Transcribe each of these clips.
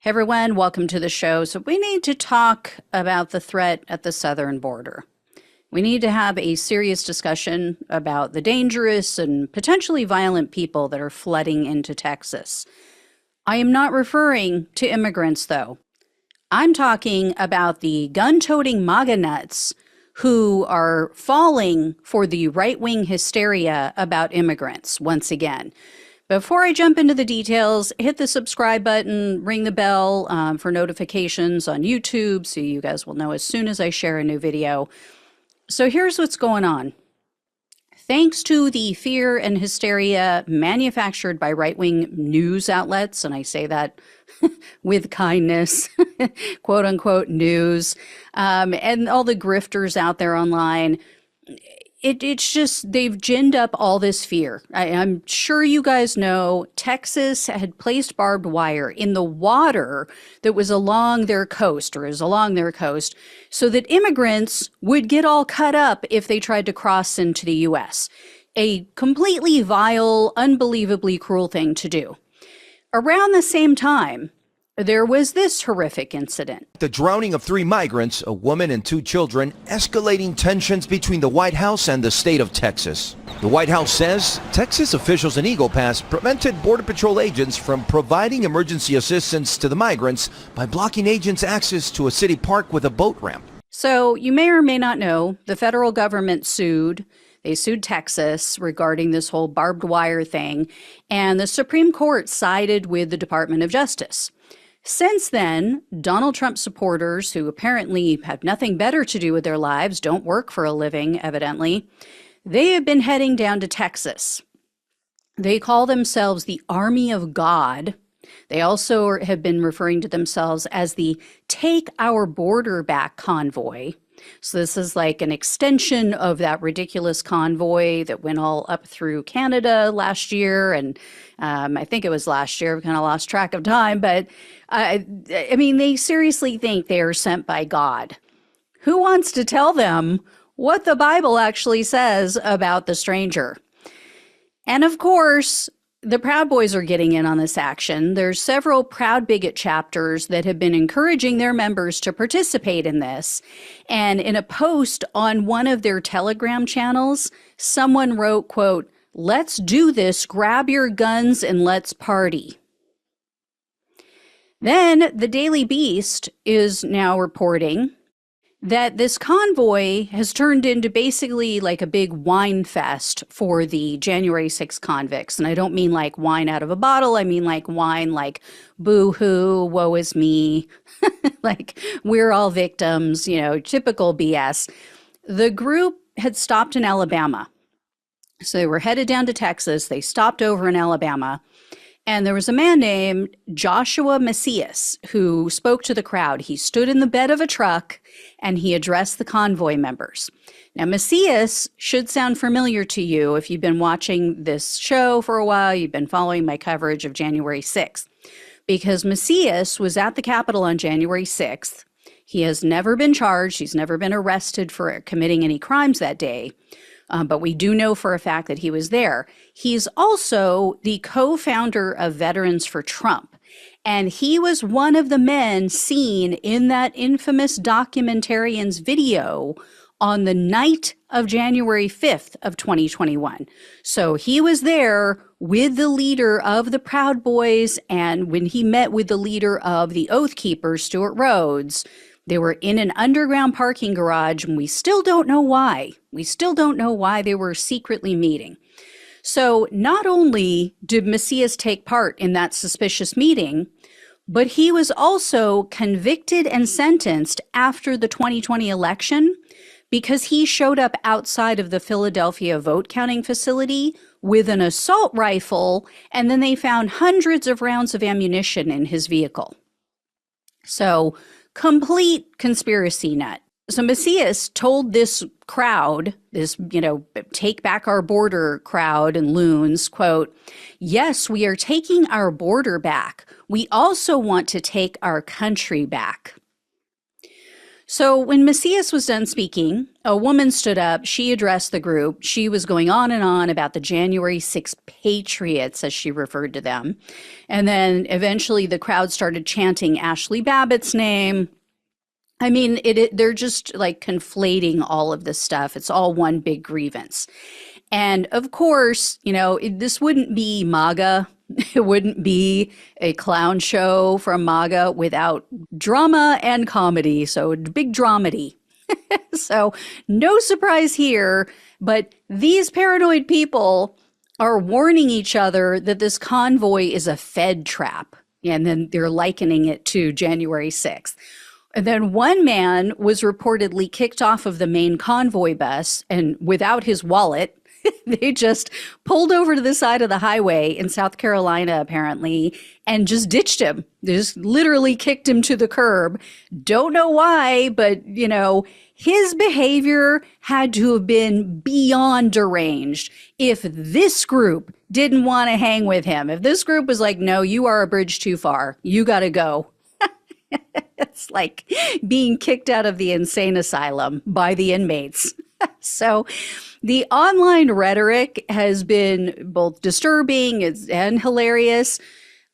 Hey everyone, welcome to the show. So we need to talk about the threat at the southern border. We need to have a serious discussion about the dangerous and potentially violent people that are flooding into Texas. I am not referring to immigrants, though. I'm talking about the gun-toting MAGA nuts who are falling for the right-wing hysteria about immigrants once again. Before I jump into the details, hit the subscribe button, ring the bell for notifications on YouTube so you guys will know as soon as I share a new video. So here's what's going on. Thanks to the fear and hysteria manufactured by right-wing news outlets, and I say that with kindness, quote unquote news, and all the grifters out there online, it's just, they've ginned up all this fear. I'm sure you guys know Texas had placed barbed wire in the water that was along their coast, or is along their coast, so that immigrants would get all cut up if they tried to cross into the U.S. A completely vile, unbelievably cruel thing to do. Around the same time, there was this horrific incident. The drowning of 3 migrants, a woman and 2 children, escalating tensions between the White House and the state of Texas. The White House says Texas officials in Eagle Pass prevented Border Patrol agents from providing emergency assistance to the migrants by blocking agents' access to a city park with a boat ramp. So you may or may not know, the federal government sued. They sued Texas regarding this whole barbed wire thing, and the Supreme Court sided with the Department of Justice. Since then, Donald Trump supporters, who apparently have nothing better to do with their lives, don't work for a living, evidently, they have been heading down to Texas. They call themselves the Army of God. They also have been referring to themselves as the Take Our Border Back convoy. So this is like an extension of that ridiculous convoy that went all up through Canada last year. And I think it was last year. We kind of lost track of time. But I mean, they seriously think they are sent by God. Who wants to tell them what the Bible actually says about the stranger? And of course, the Proud Boys are getting in on this action. There's several Proud Bigot chapters that have been encouraging their members to participate in this. And in a post on one of their Telegram channels, someone wrote, quote, "Let's do this, grab your guns and let's party." Then the Daily Beast is now reporting that this convoy has turned into basically like a big wine fest for the January 6th convicts. And I don't mean like wine out of a bottle. I mean like wine like boo-hoo, woe is me, like we're all victims, you know, typical BS. The group had stopped in Alabama. So they were headed down to Texas. They stopped over in Alabama. And there was a man named Joshua Macias who spoke to the crowd. He stood in the bed of a truck and he addressed the convoy members. Now, Macias should sound familiar to you if you've been watching this show for a while, you've been following my coverage of January 6th, because Macias was at the Capitol on January 6th. He has never been charged. He's never been arrested for committing any crimes that day. But we do know for a fact that he was there. He's also the co-founder of Veterans for Trump. And he was one of the men seen in that infamous documentarian's video on the night of January 5th of 2021. So he was there with the leader of the Proud Boys. And when he met with the leader of the Oath Keepers, Stuart Rhodes, they were in an underground parking garage, and we still don't know why. We still don't know why they were secretly meeting. So not only did Macias take part in that suspicious meeting, but he was also convicted and sentenced after the 2020 election because he showed up outside of the Philadelphia vote counting facility with an assault rifle, and then they found hundreds of rounds of ammunition in his vehicle. So complete conspiracy nut. So Macias told this crowd, this, take back our border crowd and loons, quote, "Yes, we are taking our border back. We also want to take our country back." So when Macias was done speaking, a woman stood up. She addressed the group. She was going on and on about the January 6th patriots, as she referred to them. And then eventually the crowd started chanting Ashley Babbitt's name. I mean, they're just like conflating all of this stuff. It's all one big grievance. And of course, this wouldn't be MAGA. It wouldn't be a clown show from MAGA without drama and comedy. So big dramedy. So no surprise here, but these paranoid people are warning each other that this convoy is a Fed trap. And then they're likening it to January 6th. And then one man was reportedly kicked off of the main convoy bus, and without his wallet, they just pulled over to the side of the highway in South Carolina, apparently, and just ditched him. They just literally kicked him to the curb. Don't know why, but, his behavior had to have been beyond deranged. If this group didn't want to hang with him, if this group was like, no, you are a bridge too far, you got to go. It's like being kicked out of the insane asylum by the inmates. So the online rhetoric has been both disturbing and hilarious.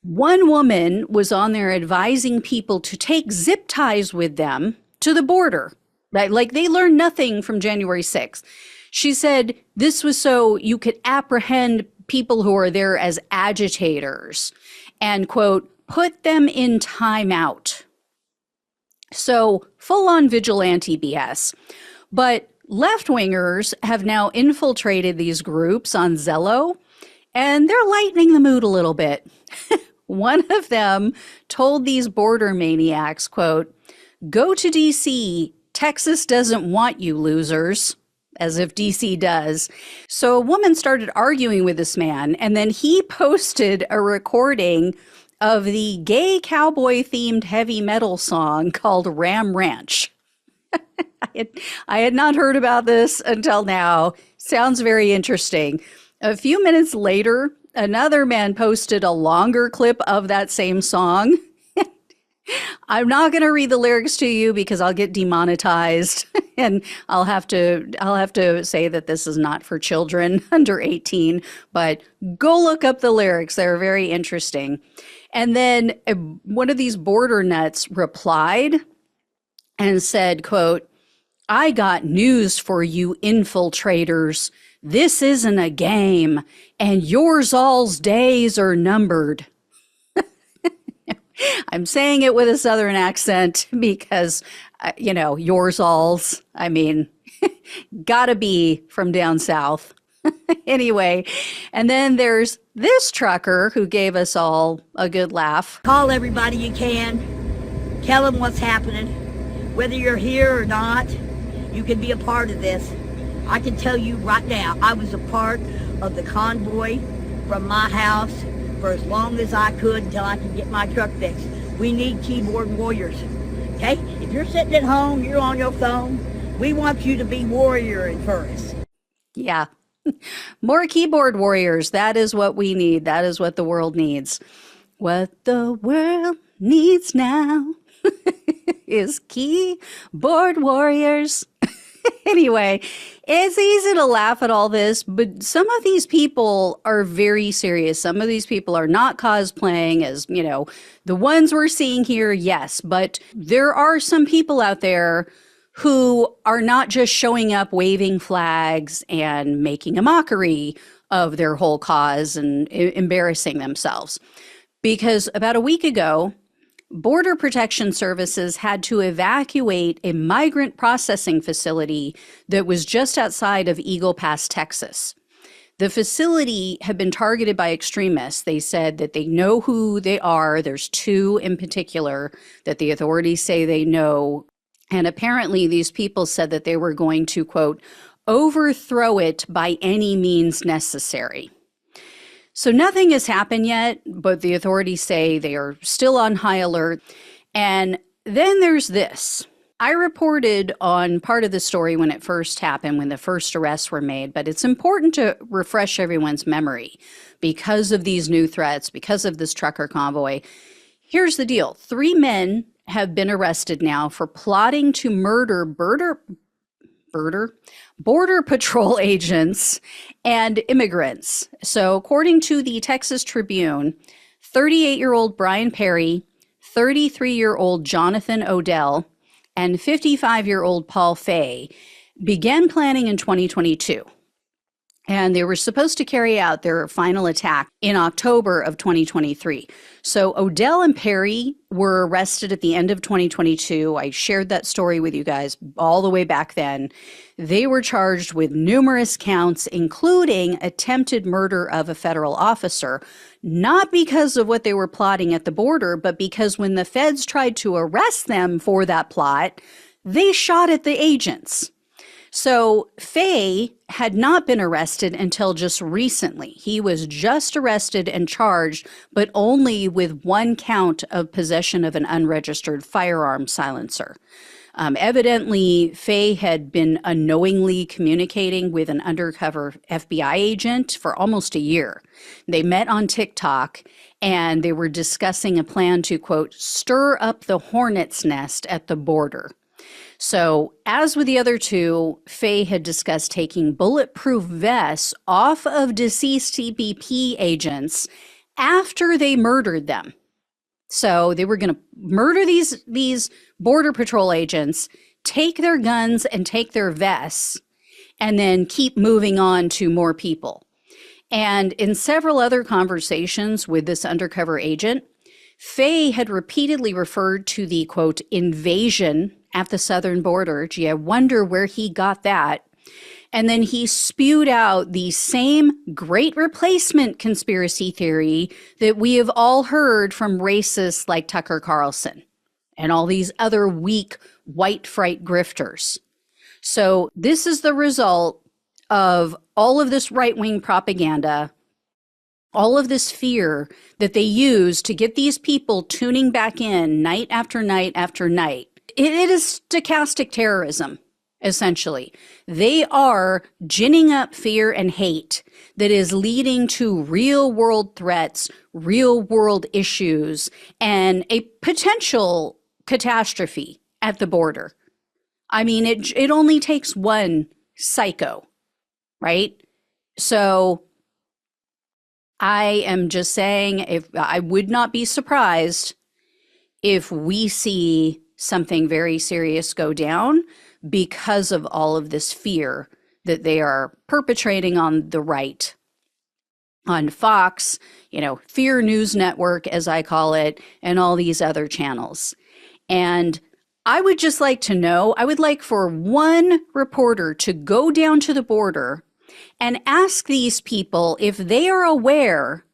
One woman was on there advising people to take zip ties with them to the border. Right? Like they learned nothing from January 6th. She said this was so you could apprehend people who are there as agitators and, quote, put them in timeout. So full-on vigilante BS. But left-wingers have now infiltrated these groups on Zello, and they're lightening the mood a little bit. One of them told these border maniacs, quote, go to D.C., Texas doesn't want you losers, as if D.C. does. So a woman started arguing with this man, and then he posted a recording of the gay cowboy-themed heavy metal song called Ram Ranch. I had not heard about this until now. Sounds very interesting. A few minutes later, another man posted a longer clip of that same song. I'm not going to read the lyrics to you because I'll get demonetized, and I'll have to say that this is not for children under 18, but go look up the lyrics. They're very interesting. And then one of these border nuts replied and said, quote, I got news for you infiltrators. This isn't a game, and yours all's days are numbered. I'm saying it with a Southern accent because, yours all's, I mean, gotta be from down south. Anyway, and then there's this trucker who gave us all a good laugh. Call everybody you can. Tell them what's happening. Whether you're here or not, you can be a part of this. I can tell you right now, I was a part of the convoy from my house for as long as I could until I could get my truck fixed. We need keyboard warriors, okay? If you're sitting at home, you're on your phone, we want you to be warrioring for us. Yeah. More keyboard warriors. That is what we need. That is what the world needs. What the world needs now is keyboard warriors. Anyway, it's easy to laugh at all this, but some of these people are very serious. Some of these people are not cosplaying as, the ones we're seeing here, yes, but there are some people out there who are not just showing up waving flags and making a mockery of their whole cause and embarrassing themselves. Because about a week ago, Border Protection Services had to evacuate a migrant processing facility that was just outside of Eagle Pass, Texas. The facility had been targeted by extremists. They said that they know who they are. There's two in particular that the authorities say they know. And apparently these people said that they were going to, quote, overthrow it by any means necessary. So nothing has happened yet, but the authorities say they are still on high alert. And then there's this. I reported on part of the story when it first happened, when the first arrests were made, but it's important to refresh everyone's memory because of these new threats, because of this trucker convoy. Here's the deal. 3 men have been arrested now for plotting to murder border patrol agents and immigrants. So according to the Texas Tribune, 38-year-old Brian Perry, 33-year-old Jonathan Odell, and 55-year-old Paul Fay began planning in 2022. And they were supposed to carry out their final attack in October of 2023. So Odell and Perry were arrested at the end of 2022. I shared that story with you guys all the way back then. They were charged with numerous counts, including attempted murder of a federal officer, not because of what they were plotting at the border, but because when the feds tried to arrest them for that plot, they shot at the agents. So Fay had not been arrested until just recently. He was just arrested and charged, but only with one count of possession of an unregistered firearm silencer. Evidently, Fay had been unknowingly communicating with an undercover FBI agent for almost a year. They met on TikTok and they were discussing a plan to, quote, stir up the hornet's nest at the border. So, as with the other two, Fay had discussed taking bulletproof vests off of deceased CBP agents after they murdered them. So, they were going to murder these Border Patrol agents, take their guns and take their vests, and then keep moving on to more people. And in several other conversations with this undercover agent, Fay had repeatedly referred to the, quote, invasion at the southern border. Gee, I wonder where he got that. And then he spewed out the same great replacement conspiracy theory that we have all heard from racists like Tucker Carlson and all these other weak white fright grifters. So this is the result of all of this right-wing propaganda, all of this fear that they use to get these people tuning back in night after night after night. It is stochastic terrorism, essentially. They are ginning up fear and hate that is leading to real world threats, real world issues, and a potential catastrophe at the border. I mean, it only takes one psycho, right? So I am just saying, if I would not be surprised if we see something very serious go down because of all of this fear that they are perpetrating on the right, on Fox, Fear News Network, as I call it, and all these other channels. And I would just like to know, I would like for one reporter to go down to the border and ask these people if they are aware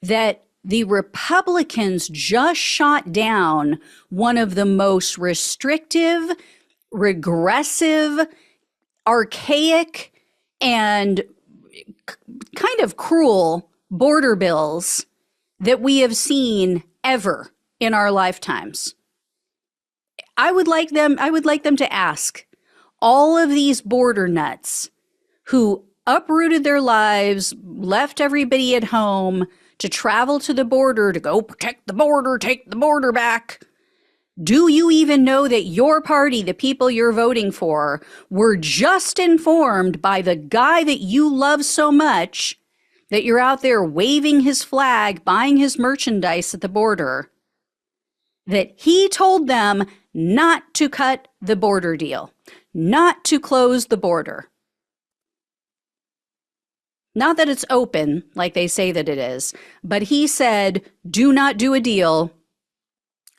that the Republicans just shot down one of the most restrictive, regressive, archaic, and kind of cruel border bills that we have seen ever in our lifetimes. I would like them to ask all of these border nuts who uprooted their lives, left everybody at home to travel to the border, to go protect the border, take the border back. Do you even know that your party, the people you're voting for, were just informed by the guy that you love so much that you're out there waving his flag, buying his merchandise at the border, that he told them not to cut the border deal, not to close the border? Not that it's open, like they say that it is, but he said, do not do a deal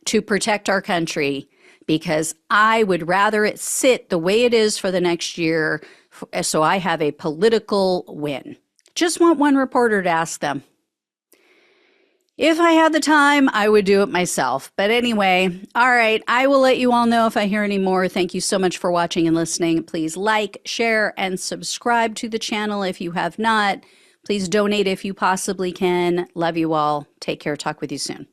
to protect our country because I would rather it sit the way it is for the next year so I have a political win. Just want one reporter to ask them. If I had the time, I would do it myself. But anyway, all right, I will let you all know if I hear any more. Thank you so much for watching and listening. Please like, share, and subscribe to the channel if you have not. Please donate if you possibly can. Love you all. Take care. Talk with you soon.